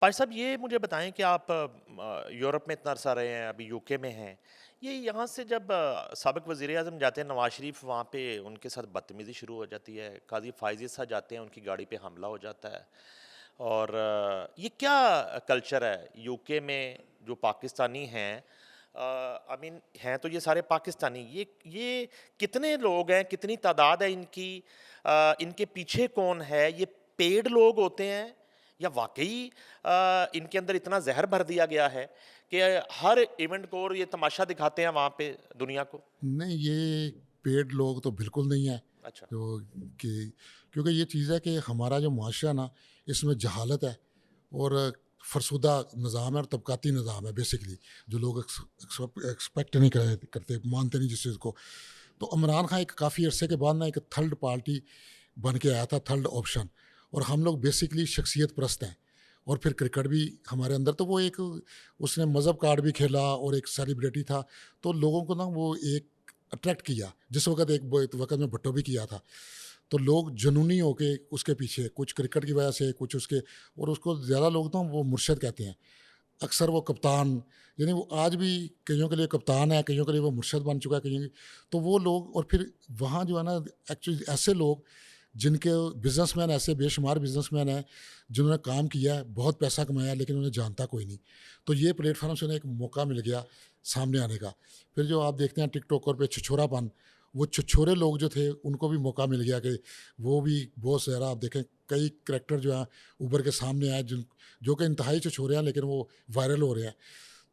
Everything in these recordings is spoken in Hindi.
भाई साहब ये मुझे बताएं कि आप यूरोप में इतना अरसा रहे हैं, अभी यूके में हैं। ये यहाँ से जब साबिक वज़ीर आज़म जाते हैं नवाज शरीफ, वहाँ पे उनके साथ बदतमीज़ी शुरू हो जाती है। काज़ी फ़ायज़ साहब जाते हैं, उनकी गाड़ी पे हमला हो जाता है। और ये क्या कल्चर है यूके में जो पाकिस्तानी हैं, आई मीन हैं तो ये सारे पाकिस्तानी, ये कितने लोग हैं, कितनी तादाद है इनकी, इनके पीछे कौन है, ये पेड लोग होते हैं या वाकई इनके अंदर इतना जहर भर दिया गया है कि हर इवेंट को और ये तमाशा दिखाते हैं वहाँ पे दुनिया को। नहीं, ये पेड लोग तो बिल्कुल नहीं है। अच्छा। तो कि क्योंकि ये चीज़ है कि हमारा जो मुआशरा ना, इसमें जहालत है और फरसुदा निज़ाम है और तबक़ाती निज़ाम है बेसिकली, जो लोग एक्सपेक्ट नहीं करते, मानते नहीं जिस चीज़ को। तो इमरान खान एक काफ़ी अरसे के बाद ना एक थर्ड पार्टी बन के आया था, थर्ड ऑप्शन। और हम लोग बेसिकली शख्सियत परस्त हैं। और फिर क्रिकेट भी हमारे अंदर, तो वो एक उसने मज़हब कार्ड भी खेला और एक सेलिब्रिटी था। तो लोगों को ना वो एक अट्रैक्ट किया, जिस वक़्त एक वक़्त में भुट्टो भी किया था। तो लोग जुनूनी होके उसके पीछे, कुछ क्रिकेट की वजह से, कुछ उसके, और उसको ज़्यादा लोग ना वो मुर्शिद कहते हैं। अक्सर वो कप्तान, यानी वो आज भी कइयों के लिए कप्तान है, कइयों के लिए वो मुर्शिद बन चुका है, कइयों की। तो वो लोग, और फिर वहाँ जो है ना, एक्चुअली ऐसे लोग जिनके बिजनेसमैन, ऐसे बेशुमार बिजनेसमैन हैं जिन्होंने काम किया है, बहुत पैसा कमाया, लेकिन उन्हें जानता कोई नहीं। तो ये प्लेटफॉर्म से उन्हें एक मौका मिल गया सामने आने का। फिर जो आप देखते हैं टिकटॉकर पे छिछोरापन, वो छिछोरे लोग जो थे उनको भी मौका मिल गया कि वो भी बहुत सारा, आप देखें कई करैक्टर जो हैं उभर के सामने आए, जिन जो कि इंतहाई छिछोरे हैं, लेकिन वो वायरल हो रहे हैं।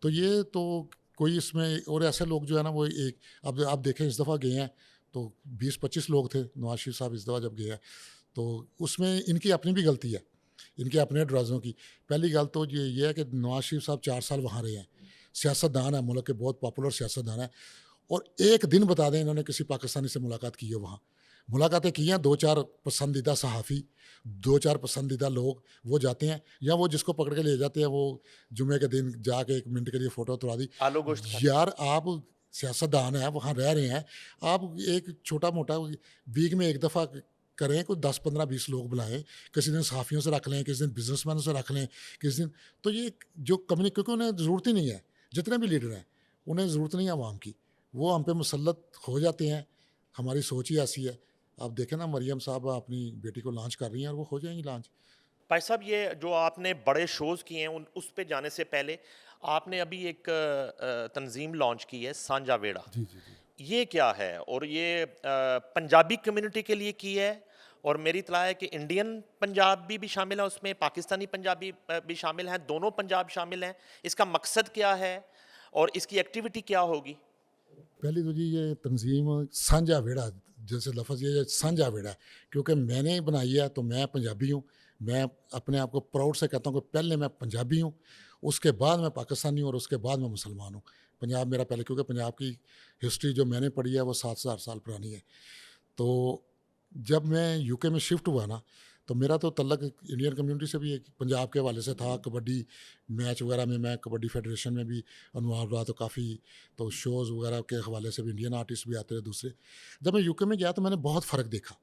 तो ये तो कोई इसमें, और ऐसे लोग जो है ना वो एक, अब आप देखें इस दफ़ा गए हैं तो 20-25 लोग थे, नवाज शरीफ साहब इस दफ़ा जब गए हैं, तो उसमें इनकी अपनी भी गलती है, इनके अपने ड्राइवर्स की। पहली गल तो ये है कि नवाज शरीफ साहब 4 साल वहाँ रहे हैं, सियासतदान है, मुल्क के बहुत पॉपुलर सियासतदान है। और एक दिन बता दें इन्होंने किसी पाकिस्तानी से मुलाकात की है वहाँ। मुलाकातें की हैं, 2-4 पसंदीदा सहाफ़ी, 2-4 पसंदीदा लोग, वो जाते हैं, या वो जिसको पकड़ के ले जाते हैं, वो जुम्मे के दिन जाके 1 मिनट के लिए फ़ोटो तुड़ा दी। आलू गोश्त खाते हैं। यार आप सियासतदान हैं, वहाँ रह रहे हैं, आप एक छोटा-मोटा वीक में 1 दफ़ा करें, कोई 10, 15, 20 लोग बुलाएँ, किसी दिन सहाफ़ियों से रख लें, किसी दिन बिज़नेसमैनों से रख लें, किसी दिन, तो ये जो क्योंकि उन्हें ज़रूरत ही नहीं है, जितने भी लीडर हैं, उन्हें ज़रूरत नहीं है अवाम की। वो हम पे मुसल्लत हो जाते हैं, हमारी सोच ही ऐसी है। आप देखें ना, मरियम साहबा अपनी बेटी को लॉन्च कर रही हैं और वो हो जाएँगी लॉन्च। भाई साहब ये जो आपने बड़े शोज़ किए हैं उस पे जाने से पहले आपने अभी एक तंजीम लॉन्च की है सांझा वेड़ा। जी, जी, जी। ये क्या है? और ये पंजाबी कम्युनिटी के लिए की है, और मेरी इत्तला है कि इंडियन पंजाबी भी शामिल है उसमें, पाकिस्तानी पंजाबी भी शामिल हैं, दोनों पंजाब शामिल हैं। इसका मकसद क्या है और इसकी एक्टिविटी क्या होगी? पहले तो जी ये तंज़ीम साझा वेड़ा, जैसे लफ़्ज़ ये साझा वेड़ा है, क्योंकि मैंने बनाई है तो मैं पंजाबी हूँ। मैं अपने आप को प्राउड से कहता हूँ कि पहले मैं पंजाबी हूँ, उसके बाद मैं पाकिस्तानी हूँ और उसके बाद मैं मुसलमान हूँ। पंजाब मेरा पहले, क्योंकि पंजाब की हिस्ट्री जो मैंने पढ़ी है वो 7,000 साल पुरानी है। तो जब मैं यूके में शिफ्ट हुआ ना, तो मेरा तो तल्लक इंडियन कम्युनिटी से भी एक पंजाब के हवाले से था। कबड्डी मैच वगैरह में मैं कबड्डी फेडरेशन में भी इन्वॉल्व रहा, तो काफ़ी, तो शोज़ वगैरह के हवाले से भी इंडियन आर्टिस्ट भी आते रहे दूसरे। जब मैं यूके में गया तो मैंने बहुत फ़र्क देखा,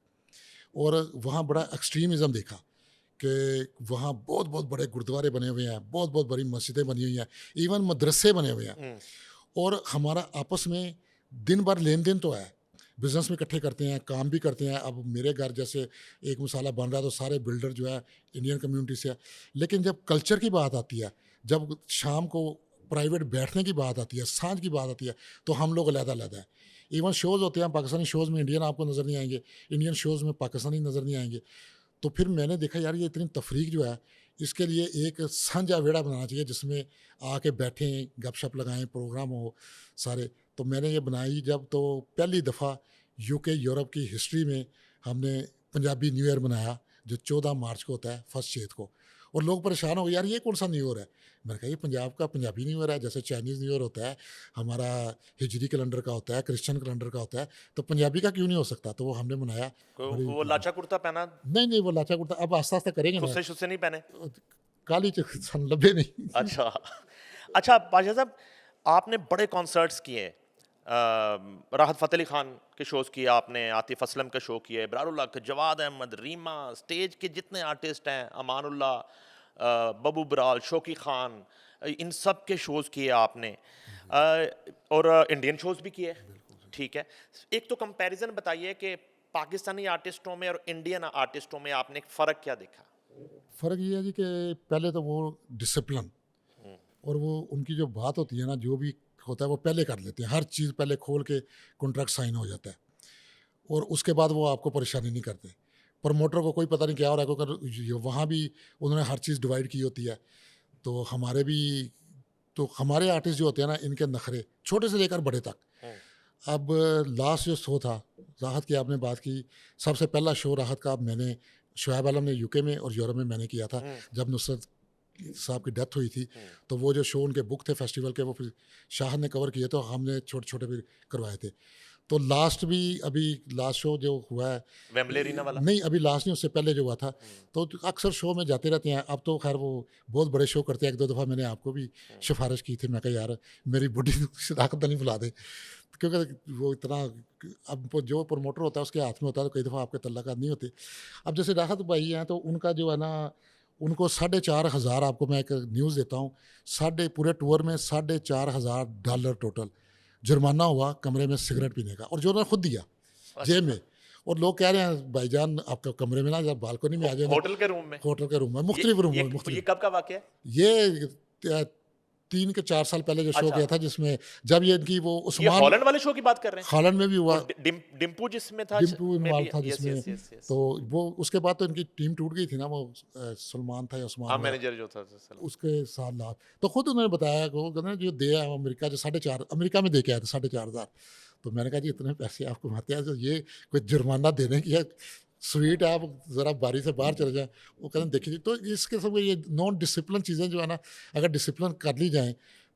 और वहाँ बड़ा एक्सट्रीमिज़म देखा कि वहाँ बहुत-बहुत बड़े गुरुद्वारे बने हुए हैं, बहुत-बहुत बड़ी मस्जिदें बनी हुई हैं, इवन मदरसे बने हुए हैं। हुँ। और हमारा आपस में दिन भर लेन-देन तो है, बिज़नेस में इकट्ठे करते हैं, काम भी करते हैं। अब मेरे घर जैसे एक मसाला बन रहा है तो सारे बिल्डर जो है इंडियन कम्युनिटी से है। लेकिन जब कल्चर की बात आती है, जब शाम को प्राइवेट बैठने की बात आती है, साँझ की बात आती है, तो हम लोग अलग-अलग हैं। इवन शोज़ होते हैं, पाकिस्तानी शोज़ में इंडियन आपको नज़र नहीं आएँगे, इंडियन शोज़ में पाकिस्तानी नज़र नहीं आएँगे। तो फिर मैंने देखा यार ये इतनी तफरीक जो है, इसके लिए एक साझा वेड़ा बनाना चाहिए जिसमें आके बैठें, गपशप लगाएँ, प्रोग्राम हो सारे। तो मैंने ये बनाई जब, तो पहली दफ़ा यूके यूरोप की हिस्ट्री में हमने पंजाबी न्यू ईयर मनाया, जो 14 मार्च को होता है, फर्स्ट चेत को। और लोग परेशान हो गए, यार ये कौन-सा न्यू ईयर है? मैंने कहा ये पंजाब का पंजाबी न्यू ईयर है, जैसे चाइनीज़ न्यू ईयर होता है, हमारा हिजरी कैलेंडर का होता है, क्रिश्चियन कैलेंडर का होता है, तो पंजाबी का क्यों नहीं हो सकता? तो वो हमने मनाया बड़ी वो लाचा कुर्ता पहना, नहीं, नहीं, वो लाचा कुर्ता अब आस्ता-आस्ता करेंगे ना। खुस्से-शुस्से नहीं पहने? काली च सन लब्भे नहीं। अच्छा। अच्छा पाशा साहब, आपने बड़े कॉन्सर्ट्स किए। राहत फ़तेह अली खान के शोज़ किए आपने, आतिफ़ असलम के शो किए, इबरार उल्लाह के, जवाद अहमद, रीमा, स्टेज के जितने आर्टिस्ट हैं, अमानुल्लाह, बबू बराल, शौकी खान, इन सब के शोज़ किए आपने, और इंडियन शोज़ भी किए, ठीक है। एक तो कंपैरिजन बताइए कि पाकिस्तानी आर्टिस्टों में और इंडियन आर्टिस्टों में आपने फ़र्क क्या देखा? फ़र्क ये है जी कि पहले तो वो डिसिप्लिन और वो उनकी जो बात होती है ना, जो भी होता है वो पहले कर लेते हैं, हर चीज़ पहले खोल के कॉन्ट्रैक्ट साइन हो जाता है और उसके बाद वो आपको परेशानी नहीं करते। प्रमोटर को कोई पता नहीं क्या हो रहा है, क्योंकि वहाँ भी उन्होंने हर चीज़ डिवाइड की होती है। तो हमारे भी, तो हमारे आर्टिस्ट जो होते हैं ना, इनके नखरे छोटे से लेकर बड़े तक। हुँ, अब लास्ट जो शो था, राहत की आपने बात की, सबसे पहला शो राहत का मैंने, शुएब आलम ने यूके में और यूरोप में मैंने किया था, हुँ, जब नुसरत साहब की डेथ हुई थी। हुँ, तो वो जो शो उनके बुक थे फेस्टिवल के, वो फिर शाह ने कवर किए, तो हमने छोटे छोटे भी करवाए थे। तो लास्ट भी, अभी लास्ट शो जो हुआ है, वेम्बले एरिना वाला? नहीं अभी लास्ट नहीं, उससे पहले जो हुआ था, हुँ, तो अक्सर शो में जाते रहते हैं। अब तो खैर वो बहुत बड़े शो करते हैं, एक दो दफ़ा मैंने आपको भी हुँ, सिफारिश की थी, मैं कहा यार मेरी बुढ़ी शनाख्त नहीं बुला दे, क्योंकि वो इतना, अब वो जो प्रमोटर होता है उसके हाथ में होता है, तो कई दफ़ा आपके तल्लुकात नहीं होते। अब जैसे राहत भाई हैं, तो उनका जो है ना, उनको 4,500, आपको मैं एक न्यूज़ देता हूँ, साढ़े पूरे टूर में $4,500 टोटल जुर्माना हुआ कमरे में सिगरेट पीने का, और जो उन्होंने खुद दिया जेब अच्छा, में। और लोग कह रहे हैं भाईजान आपका कमरे में ना, जब बालकनी में हो आ जाए ना, होटल के रूम में? होटल के रूम में, ये मुख्तलिफ रूम ये में, ये मुख्तलिफ। कब का वाक़या है? ये 3 के 4 साल पहले जो शो अच्छा, गया था, जिसमें जब ये इनकी वो ये उस्मान हॉलैंड वाले शो की बात कर रहे हैं? हॉलैंड में भी वो हुआ, डिम्पू जिसमें था, डिम्पू मे इन्वॉल्व बी, था यस, जिसमें। Yes, yes, yes. तो वो उसके बाद तो इनकी टीम टूट गई थी ना, वो सलमान था या हाँ, उस्मान था, मैनेजर जो था सलमान। उसके साथ लाख, तो खुद उन्होंने बताया कि वो कहते हैं जो दे आया अमेरिका, जो 4.5 अमेरिका में दे के आया था 4,500। तो मैंने कहा जी इतने पैसे आप कमाते हैं, तो ये कोई जुर्माना देने की है, स्वीट है, आप ज़रा बारी से बाहर चले जाएं। वो कहते हैं देखिए जी, तो इसके सब ये नॉन डिसिप्लिन चीज़ें जो है ना, अगर डिसिप्लिन कर ली जाएं,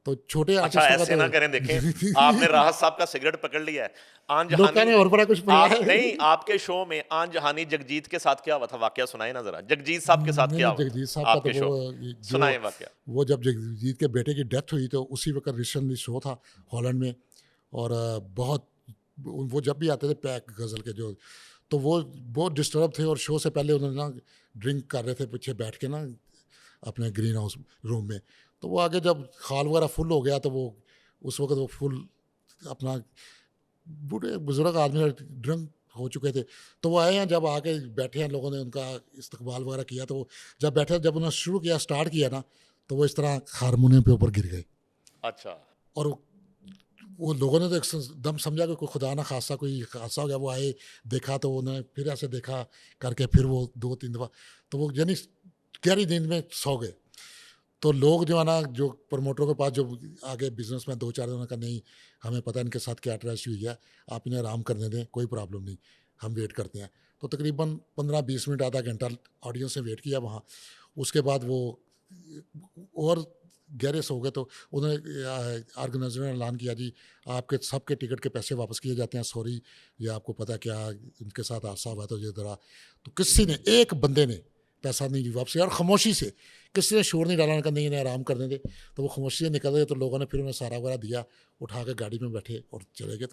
तो छोटे अच्छा, आर्टिस्टों का ऐसे तो ना करें, देखें, आपने राहत साहब का सिगरेट पकड़ लिया है। आन लोका जहानी, ने और बड़ा कुछ पढ़ा आप है। नहीं, आपके शो में आन जहानी जगजीत के साथ क्या हुआ था? वाकया सुनाइए ना ज़रा। जगजीत साहब के साथ नहीं क्या नहीं, हुआ था जगजीत साहब का तो आपके वो शो में? जो, सुनाइए वाकया। वो जब जगजीत के बेटे की डेथ हुई, तो उसी वक्त रिसेंटली शो था हॉलैंड में। और बहुत, वो जब भी आते थे पैक गज़ल के जो, तो वो बहुत डिस्टर्ब थे, और शो से पहले उन्होंने ना ड्रिंक कर रहे थे पीछे बैठ के ना, अपने ग्रीन हाउस रूम में। तो वो आगे जब खाल वगैरह फुल हो गया, तो वो उस वक्त वो फुल अपना, बूढ़े बुजुर्ग आदमी ड्रंक हो चुके थे। तो वो आए हैं, जब आके बैठे हैं, लोगों ने उनका इस्तकबाल वगैरह किया, तो वो जब बैठे, जब उन्होंने शुरू किया, स्टार्ट किया ना, तो वो इस तरह हारमोनियम पे ऊपर गिर गए। अच्छा, और वो लोगों ने तो दम समझा कि कोई खुदा ना खासा कोई हादसा हो गया। वो आए, देखा, तो उन्होंने फिर ऐसे देखा करके, फिर वो 2-3 दफ़ा, तो वो यानी गहरी नींद में सो गए। तो लोग जो है ना, जो प्रमोटरों के पास जो आगे बिजनेस में 2-4 दिनों का, नहीं हमें पता है इनके साथ क्या ट्रेजेडी हुई है, आप इन्हें आराम करने दें, कोई प्रॉब्लम नहीं, हम वेट करते हैं। तो तकरीबन 15-20 मिनट, आधा घंटा ऑडियंस ने वेट किया वहाँ। उसके बाद वो और गहरे सो गए, तो उन्होंने ऑर्गेनाइजर ने ऐलान किया जी आपके सबके टिकट के पैसे वापस किए जाते हैं, सॉरी, ये आपको पता क्या इनके साथ हादसा हुआ, तो ये ज़रा, तो किसी ने, एक बंदे ने पैसा नहीं दी वापस, और खामोशी से, किसी ने शोर नहीं डाला, उनका नहीं इन्हें आराम करने दे। तो वो खामोशी से निकल गए, तो लोगों ने फिर उन्हें सारा वगैरह दिया, उठा के गाड़ी में बैठे और चले गए।